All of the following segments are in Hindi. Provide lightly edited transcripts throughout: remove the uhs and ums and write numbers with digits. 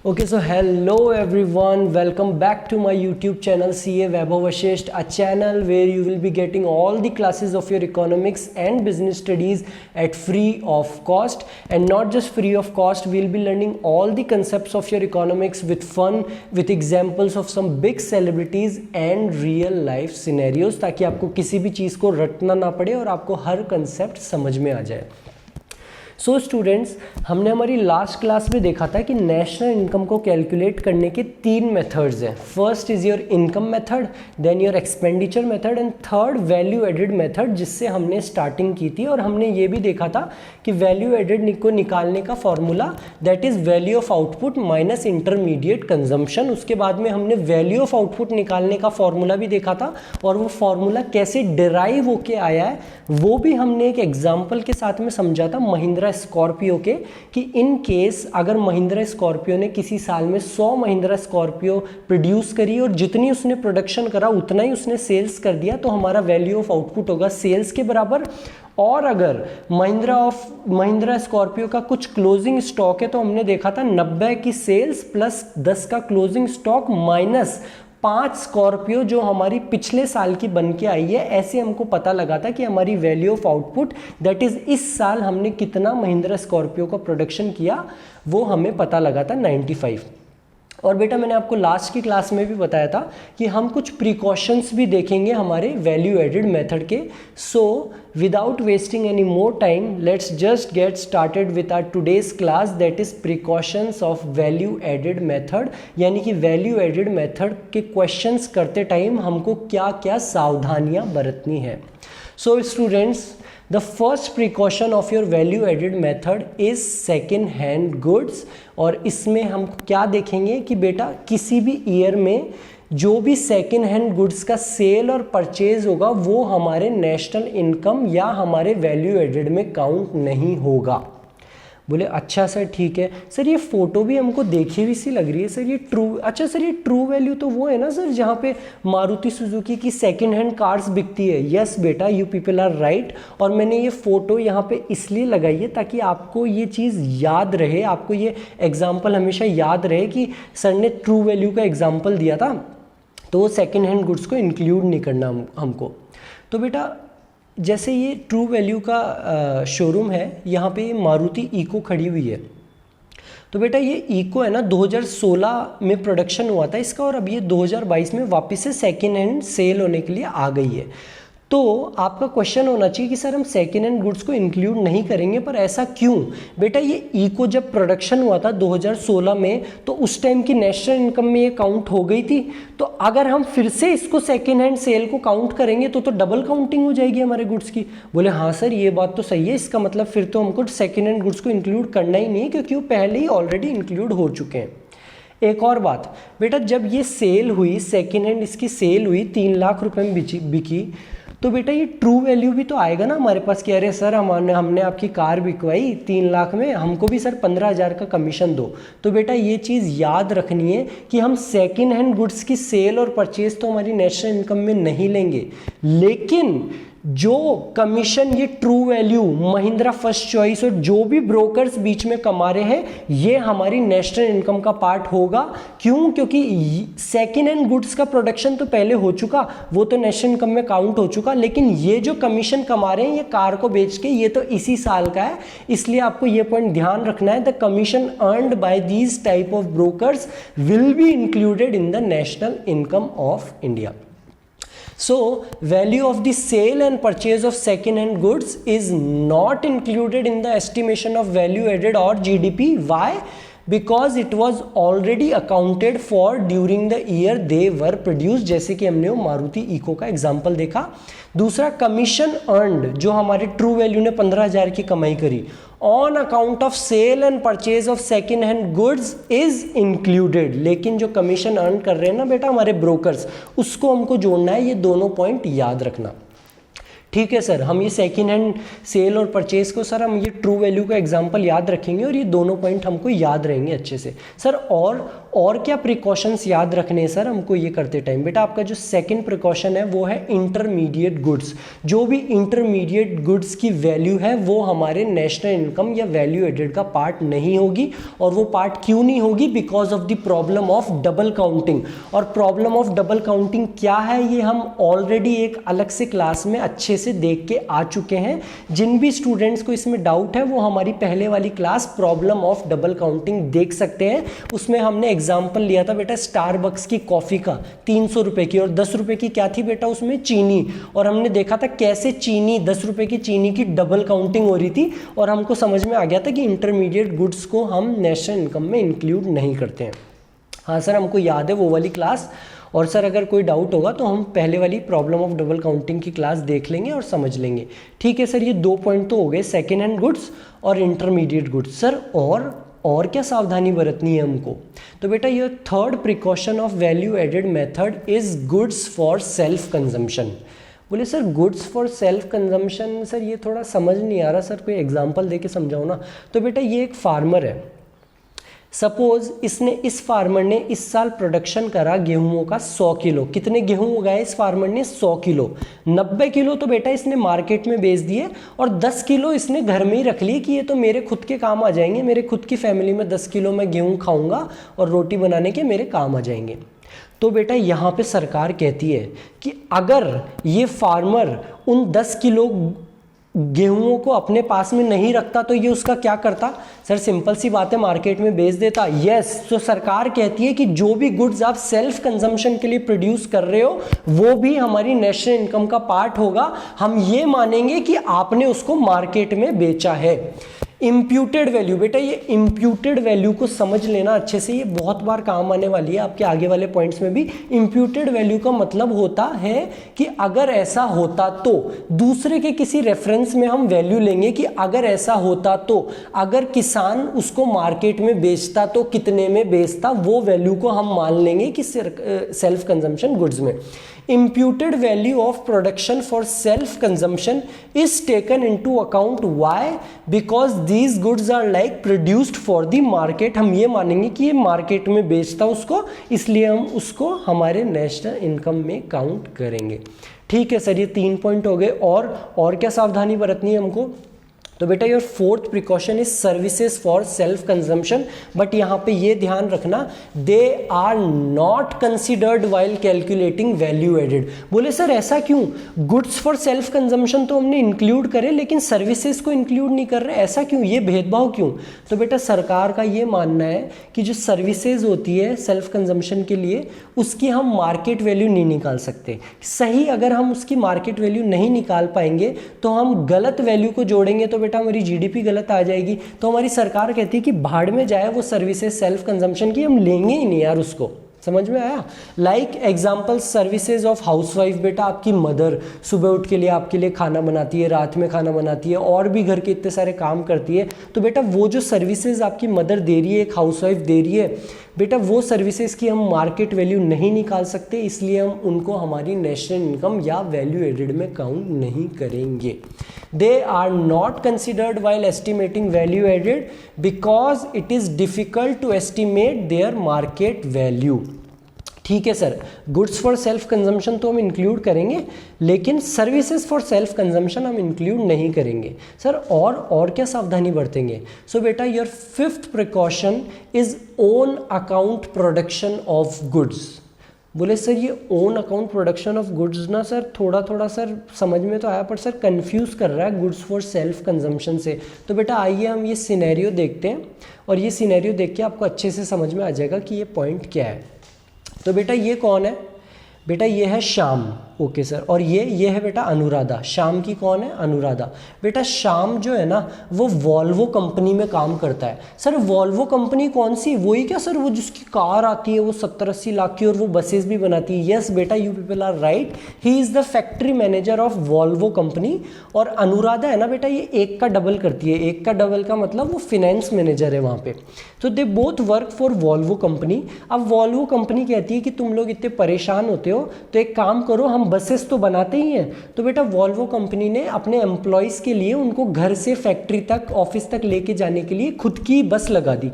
Okay, so hello everyone, welcome back to my YouTube channel CA Vaibhav Vashisht, a channel where you will be getting all the classes of your economics and business studies at free of cost. And not just free of cost, we'll be learning all the concepts of your economics with fun, with examples of some big celebrities and real life scenarios, ताकि आपको किसी भी चीज़ को रटना ना पड़े और आपको हर कंसेप्ट समझ में आ जाए। सो स्टूडेंट्स, हमने हमारी लास्ट क्लास में देखा था कि नेशनल इनकम को कैलकुलेट करने के तीन मेथड्स हैं। First is your income method, then your expenditure method and third value added method, जिससे हमने स्टार्टिंग की थी। और हमने ये भी देखा था कि वैल्यू एडेड को निकालने का formula that is value of output minus intermediate consumption. उसके बाद में हमने वैल्यू ऑफ आउटपुट निकालने का फॉर्मूला भी देखा था, और वो फॉर्मूला कैसे डिराइव होके आया है वो भी हमने एक एग्जाम्पल के साथ में समझा था महिंद्रा स्कॉर्पियो के, कि इन केस अगर महिंद्रा स्कॉर्पियो ने किसी साल में 100 महिंद्रा स्कॉर्पियो प्रोड्यूस करी और जितनी उसने प्रोडक्शन करा उतना ही उसने सेल्स कर दिया, तो हमारा वैल्यू ऑफ आउटपुट होगा सेल्स के बराबर। और अगर महिंद्रा स्कॉर्पियो का कुछ क्लोजिंग स्टॉक है तो हमने देखा था 90 की सेल्स प्लस 10 का क्लोजिंग स्टॉक माइनस 5 स्कॉर्पियो जो हमारी पिछले साल की बन के आई है। ऐसे हमको पता लगा था कि हमारी value of output that is इस साल हमने कितना महिंद्रा स्कॉर्पियो का प्रोडक्शन किया वो हमें पता लगा था 95। और बेटा मैंने आपको लास्ट की क्लास में भी बताया था कि हम कुछ प्रिकॉशंस भी देखेंगे हमारे वैल्यू एडेड मेथड के। So without wasting any more time let's just get started with our today's class that is precautions of value added method, यानी कि वैल्यू एडेड मेथड के क्वेश्चंस करते टाइम हमको क्या क्या सावधानियां बरतनी है। So students, the first precaution of your value added method is second hand goods। और इसमें हम क्या देखेंगे कि बेटा किसी भी ईयर में जो भी सेकेंड हैंड गुड्स का सेल और परचेज होगा वो हमारे नेशनल इनकम या हमारे वैल्यू एडेड में काउंट नहीं होगा। बोले अच्छा सर ठीक है सर, ये फ़ोटो भी हमको देखी हुई सी लग रही है सर, ये ट्रू, अच्छा सर ये ट्रू वैल्यू तो वो है ना सर जहाँ पे मारुति सुजुकी की सेकंड हैंड कार्स बिकती है। यस बेटा, यू पीपल आर राइट। और मैंने ये फ़ोटो यहाँ पे इसलिए लगाई है ताकि आपको ये चीज़ याद रहे, आपको ये एग्जाम्पल हमेशा याद रहे कि सर ने ट्रू वैल्यू का एग्जाम्पल दिया था तो वो सेकेंड हैंड गुड्स को इंक्लूड नहीं करना हमको। तो बेटा जैसे ये ट्रू वैल्यू का शोरूम है, यहाँ पे मारुति इको खड़ी हुई है। तो बेटा ये इको है ना 2016 में प्रोडक्शन हुआ था इसका, और अब ये 2022 में वापस से सेकेंड हैंड सेल होने के लिए आ गई है। तो आपका क्वेश्चन होना चाहिए कि सर हम सेकेंड हैंड गुड्स को इंक्लूड नहीं करेंगे, पर ऐसा क्यों? बेटा ये इको जब प्रोडक्शन हुआ था 2016 में तो उस टाइम की नेशनल इनकम में ये काउंट हो गई थी। तो अगर हम फिर से इसको सेकेंड हैंड सेल को काउंट करेंगे तो डबल काउंटिंग हो जाएगी हमारे गुड्स की। बोले हाँ सर ये बात तो सही है, इसका मतलब फिर तो हमको सेकेंड हैंड गुड्स को इंक्लूड करना ही नहीं क्योंकि वो पहले ही ऑलरेडी इंक्लूड हो चुके हैं। एक और बात बेटा, जब ये सेल हुई सेकेंड हैंड इसकी सेल हुई 3 लाख रुपए में बिकी, तो बेटा ये ट्रू वैल्यू भी तो आएगा ना हमारे पास कि अरे सर हमने आपकी कार बिकवाई 3 लाख में, हमको भी सर 15,000 का कमीशन दो। तो बेटा ये चीज़ याद रखनी है कि हम सेकेंड हैंड गुड्स की सेल और परचेज तो हमारी नेशनल इनकम में नहीं लेंगे, लेकिन जो कमीशन ये true value Mahindra first choice और जो भी ब्रोकर्स बीच में कमा रहे हैं ये हमारी नेशनल इनकम का पार्ट होगा। क्यों? क्योंकि सेकेंड हैंड गुड्स का प्रोडक्शन तो पहले हो चुका, वो तो नेशनल इनकम में काउंट हो चुका, लेकिन ये जो कमीशन कमा रहे हैं ये कार को बेच के ये तो इसी साल का है। इसलिए आपको ये पॉइंट ध्यान रखना है, the commission earned bye these type of brokers will be included in the national income of India. So value of the sale and purchase of second hand goods is not included in the estimation of value added or GDP. Why? Because it was already accounted for during the year they were produced, जैसे कि हमने वो मारुति इको का एग्जाम्पल देखा। दूसरा, कमीशन अर्नड जो हमारे ट्रू वैल्यू ने 15,000 की कमाई करी on account of sale and purchase of second hand goods is included, लेकिन जो कमीशन अर्न कर रहे हैं ना बेटा हमारे ब्रोकर्स, उसको हमको जोड़ना है। ये दोनों पॉइंट याद रखना। ठीक है सर, हम ये सेकेंड हैंड सेल और परचेज को सर हम ये ट्रू वैल्यू का एग्जांपल याद रखेंगे और ये दोनों पॉइंट हमको याद रहेंगे अच्छे से। सर और क्या प्रिकॉशंस याद रखने हैं सर हमको ये करते टाइम? बेटा आपका जो सेकंड प्रिकॉशन है वो है इंटरमीडिएट गुड्स। जो भी इंटरमीडिएट गुड्स की वैल्यू है वो हमारे नेशनल इनकम या वैल्यू एडेड का पार्ट नहीं होगी। और वो पार्ट क्यों नहीं होगी? Because of the problem of double counting. और प्रॉब्लम ऑफ डबल काउंटिंग क्या है ये हम ऑलरेडी एक अलग से क्लास में अच्छे से देख के आ चुके हैं। जिन भी स्टूडेंट्स को इसमें डाउट है वो हमारी पहले वाली class problem of double counting देख सकते हैं। उसमें हमने एग्जांपल लिया था बेटा स्टारबक्स की कॉफ़ी का 300 रुपये की, और 10 रुपये की क्या थी बेटा उसमें? चीनी। और हमने देखा था कैसे चीनी 10 रुपये की चीनी की डबल काउंटिंग हो रही थी, और हमको समझ में आ गया था कि इंटरमीडिएट गुड्स को हम नेशनल इनकम में इंक्लूड नहीं करते हैं। हाँ सर हमको याद है वो वाली क्लास। और सर अगर कोई डाउट होगा तो हम पहले वाली प्रॉब्लम ऑफ डबल काउंटिंग की क्लास देख लेंगे और समझ लेंगे। ठीक है सर, ये 2 पॉइंट तो हो गए, सेकेंड हैंड गुड्स और इंटरमीडिएट गुड्स। सर और क्या सावधानी बरतनी है हमको? तो बेटा ये third precaution of value added method is goods for self consumption. बोले sir goods for self consumption, sir ये थोड़ा समझ नहीं आ रहा सर, कोई एग्जांपल दे के समझाओ ना। तो बेटा ये एक फार्मर है, सपोज इस फार्मर ने इस साल प्रोडक्शन करा गेहूं का 100 किलो। कितने गेहूं उगाए इस फार्मर ने? 100 किलो। 90 किलो तो बेटा इसने मार्केट में बेच दिए और 10 किलो इसने घर में ही रख लिए कि ये तो मेरे खुद के काम आ जाएंगे, मेरे खुद की फैमिली में 10 किलो मैं गेहूं खाऊंगा और रोटी बनाने के मेरे काम आ जाएंगे। तो बेटा यहाँ पे सरकार कहती है कि अगर ये फार्मर उन 10 किलो गेहूं को अपने पास में नहीं रखता तो ये उसका क्या करता? सर सिंपल सी बात है, मार्केट में बेच देता। यस, तो सरकार कहती है कि जो भी गुड्स आप सेल्फ कंजम्पशन के लिए प्रोड्यूस कर रहे हो वो भी हमारी नेशनल इनकम का पार्ट होगा। हम ये मानेंगे कि आपने उसको मार्केट में बेचा है। इम्प्यूटेड वैल्यू, बेटा ये इम्प्यूटेड वैल्यू को समझ लेना अच्छे से, ये बहुत बार काम आने वाली है आपके आगे वाले पॉइंट्स में भी। इम्प्यूटेड वैल्यू का मतलब होता है कि अगर ऐसा होता तो, दूसरे के किसी रेफरेंस में हम वैल्यू लेंगे कि अगर ऐसा होता तो, अगर किसान उसको मार्केट में बेचता तो कितने में बेचता, वो वैल्यू को हम मान लेंगे कि सेल्फ कंजम्पशन गुड्स में। Imputed value of production for self-consumption is taken into account. Why? Because these goods are like produced for the market. हम ये मानेंगे कि ये मार्केट में बेचता उसको, इसलिए हम उसको हमारे नेशनल इनकम में काउंट करेंगे। ठीक है सर, ये 3 पॉइंट हो गए। और क्या सावधानी बरतनी है हमको? तो बेटा your fourth precaution is services for self consumption. But यहाँ पे ये ध्यान रखना, they are not considered while calculating value added. बोले सर ऐसा क्यों? गुड्स फॉर सेल्फ कंजम्पशन तो हमने इंक्लूड करे लेकिन सर्विसेज को इंक्लूड नहीं कर रहे, ऐसा क्यों? ये भेदभाव क्यों? तो बेटा सरकार का ये मानना है कि जो सर्विसेज होती है सेल्फ कंजम्पशन के लिए उसकी हम मार्केट वैल्यू नहीं निकाल सकते। सही, अगर हम उसकी मार्केट वैल्यू नहीं निकाल पाएंगे तो हम गलत वैल्यू को जोड़ेंगे तो बेटा हमारी जीडीपी गलत आ जाएगी। तो हमारी सरकार कहती है कि भाड़ में जाए वो सर्विसेज सेल्फ कंजम्पशन की, हम लेंगे ही नहीं यार उसको। समझ में आया? Like example services of housewife, बेटा आपकी मदर सुबह उठ के लिए आपके लिए खाना बनाती है, रात में खाना बनाती है और भी घर के इतने सारे काम करती है। तो बेटा वो जो सर्विसेज आपकी मदर दे रही है, एक हाउसवाइफ दे रही है, बेटा वो सर्विसेज की हम मार्केट वैल्यू नहीं निकाल सकते, इसलिए हम उनको हमारी नेशनल इनकम या वैल्यू एडेड में काउंट नहीं करेंगे। They are not considered while estimating value added because it is difficult to estimate their market value. ठीक है sir, goods for self consumption तो हम इंक्लूड करेंगे लेकिन सर्विसेज फॉर सेल्फ कंजम्पशन हम इंक्लूड नहीं करेंगे। सर और क्या सावधानी बरतेंगे? सो बेटा your fifth precaution is own account production of goods. बोले सर ये own account production of goods ना सर थोड़ा सर समझ में तो आया पर सर कंफ्यूज कर रहा है गुड्स फॉर सेल्फ कंजम्पशन से। तो बेटा आइए हम ये सिनेरियो देखते हैं और ये सिनेरियो देख के आपको अच्छे से समझ में आ जाएगा कि ये पॉइंट क्या है। तो बेटा ये कौन है? बेटा ये है श्याम। ओके सर, और ये है बेटा अनुराधा। शाम की कौन है? अनुराधा। बेटा शाम जो है ना वो वॉल्वो कंपनी में काम करता है। सर वॉल्वो कंपनी कौन सी? वही क्या सर वो जिसकी कार आती है वो 70-80 लाख की और वो बसेस भी बनाती है? यस बेटा, you people are right, he is the factory manager of Volvo company. और अनुराधा है ना बेटा ये एक का डबल करती है। एक का डबल का मतलब वो फिनेंस मैनेजर है वहाँ पे। तो they both work for Volvo company. अब वॉल्वो कंपनी कहती है कि तुम लोग इतने परेशान होते हो तो एक काम करो, हम बसेस तो बनाते ही हैं। तो बेटा वॉल्वो कंपनी ने अपने एम्प्लॉयज़ के लिए उनको घर से फैक्ट्री तक ऑफिस तक लेके जाने के लिए खुद की बस लगा दी।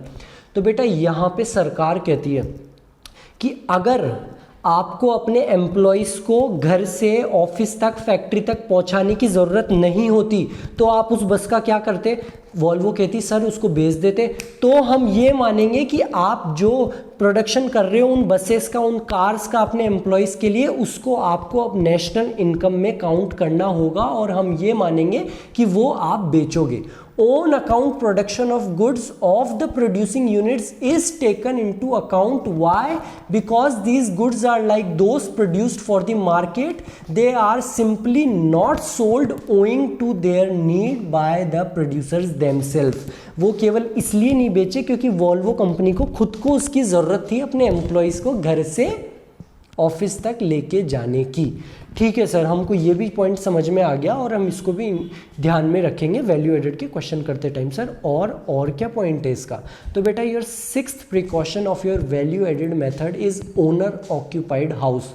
तो बेटा यहाँ पे सरकार कहती है कि अगर आपको अपने एम्प्लॉयज़ को घर से ऑफिस तक, फैक्ट्री तक पहुंचाने की ज़रूरत नहीं होती तो आप उस बस का क्या करते? वॉल्वो कहती सर उसको बेच देते। तो हम ये मानेंगे कि आप जो प्रोडक्शन कर रहे हो उन बसेस का, उन कार्स का अपने एम्प्लॉयज़ के लिए, उसको आपको अब नेशनल इनकम में काउंट करना होगा और हम ये मानेंगे कि वो आप बेचोगे। On account production of goods of the producing units is taken into account. Why? Because these goods are like those produced for the market. They are simply not sold owing to their need by the producers themselves. वो केवल इसलिए नहीं बेचे क्योंकि वॉल्वो कंपनी को खुद को उसकी ज़रूरत थी अपने एम्प्लॉयज़ को घर से ऑफिस तक लेके जाने की। ठीक है सर, हमको ये भी पॉइंट समझ में आ गया और हम इसको भी ध्यान में रखेंगे वैल्यू एडेड के क्वेश्चन करते टाइम। सर और क्या पॉइंट है इसका? तो बेटा your 6th precaution of your value added method is owner occupied house.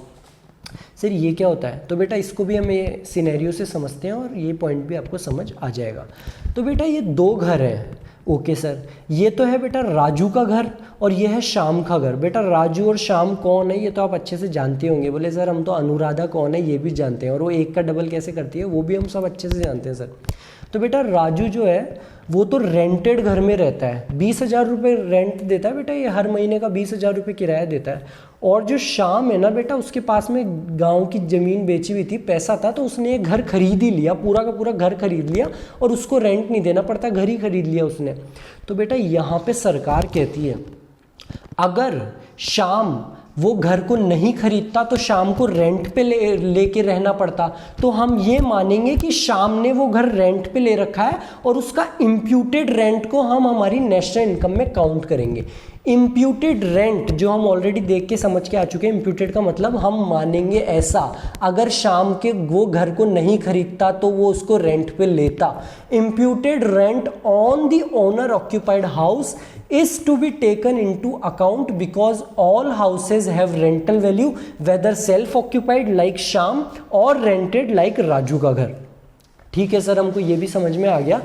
Sir ये क्या होता है? तो बेटा इसको भी हम ये सिनेरियो से समझते हैं और ये पॉइंट भी आपको समझ आ जाएगा। तो बेटा ये 2 घर हैं। ओके सर, ये तो है बेटा राजू का घर और ये है श्याम का घर। बेटा राजू और श्याम कौन है ये तो आप अच्छे से जानते होंगे। बोले सर हम तो अनुराधा कौन है ये भी जानते हैं, और वो एक का डबल कैसे करती है वो भी हम सब अच्छे से जानते हैं सर। तो बेटा राजू जो है वो तो रेंटेड घर में रहता है, 20,000 रुपये रेंट देता है बेटा, ये हर महीने का 20,000 रुपये किराया देता है। और जो श्याम है ना बेटा, उसके पास में गांव की ज़मीन बेची हुई थी, पैसा था तो उसने एक घर खरीद ही लिया, पूरा का पूरा घर खरीद लिया और उसको रेंट नहीं देना पड़ता, घर ही खरीद लिया उसने। तो बेटा यहाँ पे सरकार कहती है अगर श्याम वो घर को नहीं खरीदता तो शाम को रेंट पे लेके रहना पड़ता, तो हम ये मानेंगे कि शाम ने वो घर रेंट पे ले रखा है और उसका इम्प्यूटेड रेंट को हम हमारी नेशनल इनकम में काउंट करेंगे। इम्प्यूटेड रेंट जो हम ऑलरेडी देख के समझ के आ चुके हैं, इम्प्यूटेड का मतलब हम मानेंगे ऐसा, अगर शाम के वो घर को नहीं खरीदता तो वो उसको रेंट पे लेता। Imputed rent on the owner occupied house is to be taken into account because all houses have rental value, whether self occupied like Sham or rented like Raju का घर। ठीक है सर, हमको ये भी समझ में आ गया।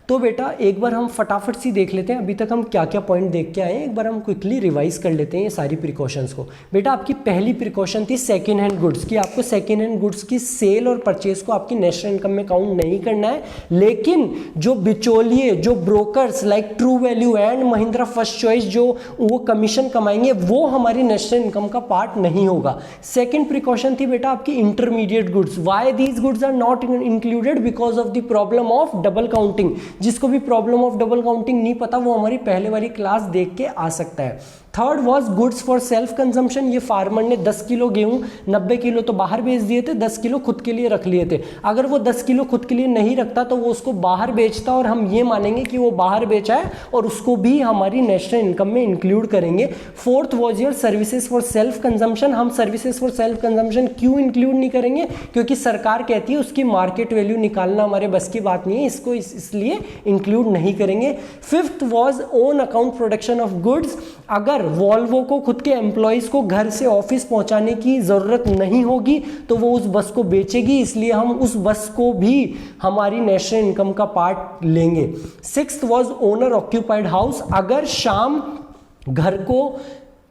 तो बेटा एक बार हम फटाफट सी देख लेते हैं अभी तक हम क्या क्या पॉइंट देख के आए हैं, एक बार हम क्विकली रिवाइज कर लेते हैं ये सारी प्रिकॉशंस को। बेटा आपकी पहली प्रिकॉशन थी सेकेंड हैंड गुड्स की, आपको सेकेंड हैंड गुड्स की सेल और परचेज को आपकी नेशनल इनकम में काउंट नहीं करना है, लेकिन जो बिचौलिए, जो brokers like true value and Mahindra first choice जो वो कमीशन कमाएंगे वो हमारी नेशनल इनकम का पार्ट नहीं होगा। सेकेंड प्रिकॉशन थी बेटा आपकी intermediate goods. Why these goods are not included? Because of the problem of double counting. जिसको भी प्रॉब्लम ऑफ डबल काउंटिंग नहीं पता वो हमारी पहले वाली क्लास देख के आ सकता है। Third was goods for self consumption. ये फार्मर ने 10 किलो गेहूं 90 किलो तो बाहर बेच दिए थे, 10 किलो खुद के लिए रख लिए थे। अगर वो 10 किलो खुद के लिए नहीं रखता तो वो उसको बाहर बेचता और हम ये मानेंगे कि वो बाहर बेचा है और उसको भी हमारी नेशनल इनकम में इंक्लूड करेंगे। Fourth was your services for self consumption. हम सर्विसेज फॉर सेल्फ कंजम्पशन क्यों इंक्लूड नहीं करेंगे? क्योंकि सरकार कहती है उसकी मार्केट वैल्यू निकालना हमारे बस की बात नहीं है, इसको इसलिए इंक्लूड नहीं करेंगे। Fifth was own account production of goods. अगर वॉल्वो को खुद के एम्प्लॉयज को घर से ऑफिस पहुंचाने की जरूरत नहीं होगी तो वो उस बस को बेचेगी, इसलिए हम उस बस को भी हमारी नेशनल इनकम का पार्ट लेंगे। Sixth was owner occupied house. अगर शाम घर को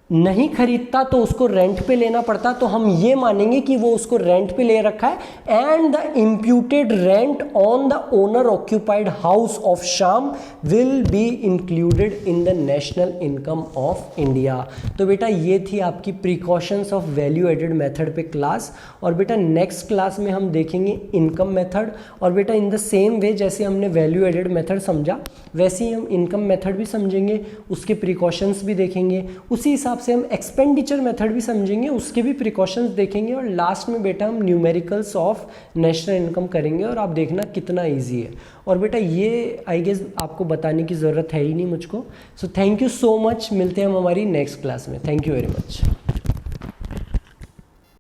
नहीं खरीदता तो उसको रेंट पे लेना पड़ता, तो हम ये मानेंगे कि वो उसको रेंट पे ले रखा है। And the imputed rent on the owner occupied house of शाम will be included in the national income of India. तो बेटा ये थी आपकी precautions of value added method पे क्लास, और बेटा नेक्स्ट क्लास में हम देखेंगे इनकम मेथड। और बेटा इन द सेम वे जैसे हमने वैल्यू एडेड मेथड समझा वैसे ही हम इनकम मेथड भी समझेंगे, उसके प्रिकॉशंस भी देखेंगे, उसी हिसाब से हम एक्सपेंडिचर मेथड भी समझेंगे, उसके भी प्रिकॉशंस देखेंगे, और लास्ट में बेटा हम न्यूमेरिकल्स ऑफ नेशनल इनकम करेंगे। और आप देखना कितना इजी है। और बेटा ये आई गेस आपको बताने की ज़रूरत है ही नहीं मुझको। So thank you so much, मिलते हैं हम हमारी नेक्स्ट क्लास में। Thank you very much.